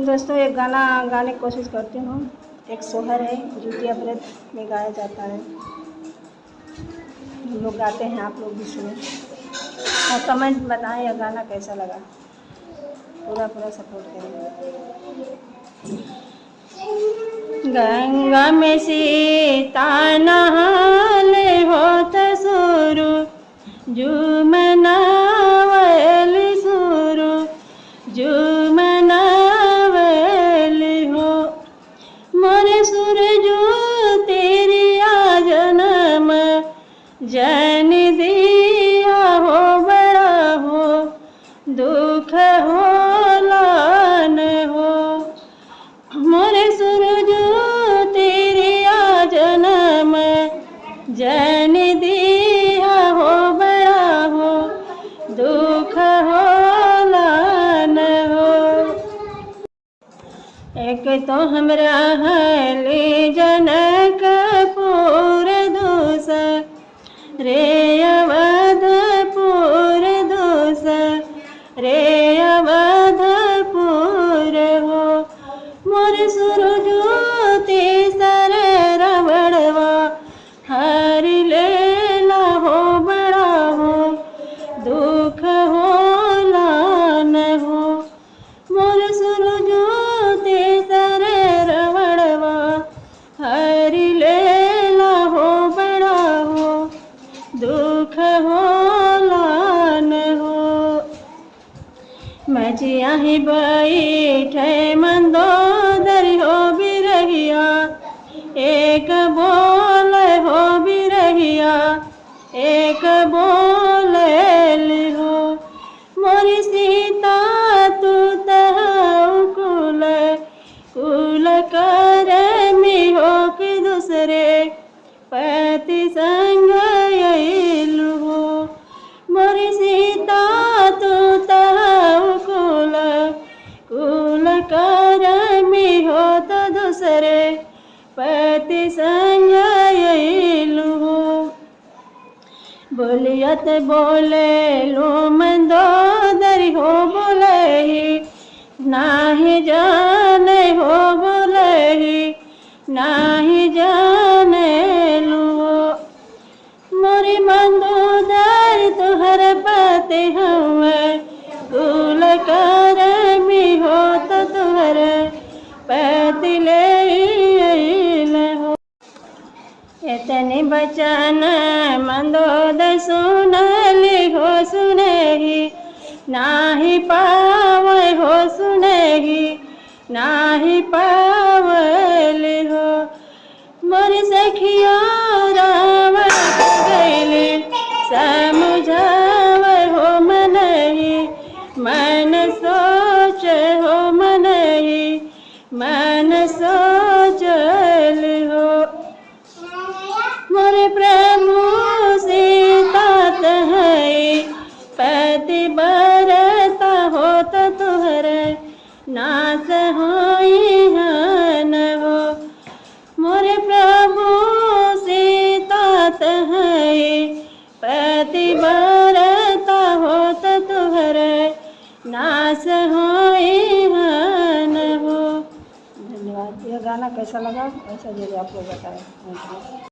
दोस्तों एक गाना गाने की कोशिश करती हूँ। एक सोहर है, जुतिया व्रत में गाया जाता है। हम लोग गाते हैं, आप लोग भी सुने और कमेंट बताएं यह गाना कैसा लगा। पूरा सपोर्ट करें। गंगा में सीता नहाले होत सुरु जुमनावल सुरु जुमनावल हो। मोरे सूरजो तेरी जन्म जन दिया हो बड़ा हो दुख हो लान हो। मोरे सूरजो तेरी जन्म जन दिया हो बड़ा हो दुख हो लान हो। एक तो हमरा हले जनकपुर दूसरे अवधपुर दूसरे अवधपुर हो। मोर सूरजो तेसर रवड़वा हर लेला हो बड़ा हो दुख हो लान हो। मोर सूरजो तेसर रवड़वा हर लेला हो बड़ा हो दुख हो लान हो। मचिया ही बैठे मंदोदर हो बिरहिया एक बोल हो बिरहिया एक बोल हो। मोरी सीता तू तहु कुल कुल कर मी हो कि दूसरे पति संग अइलु हो। मोरी सीता तू तहु कुल कुल कर मी हो तो दूसरे पति संग अइलु हो। बोलियत बोले लो मंदोदर हो बोले ही नाही जाने हो बोले ही नाही जाने लो। मोरी मंदोदर तुहर पति हुए कुल कर मी हो तो तुहर पति ले हो। इतने बचन मंदोदर सुनली हो सुने ही नाही पावे हो सुने ही नाही पावल हो। मोर सखिया रावण गैली समझाव हो मन ही मन सोच हो मन ही मन सोचल हो। मोरे प्रभु सीता तहई पति बरता हो तो तुहर नाश होई हन हो। मोरे प्रभु सीता तहई पति बरता हो तो तुहर नाश होई हन हो। धन्यवाद। यह गाना कैसा लगा ऐसा जरूर आप लोग बताएं।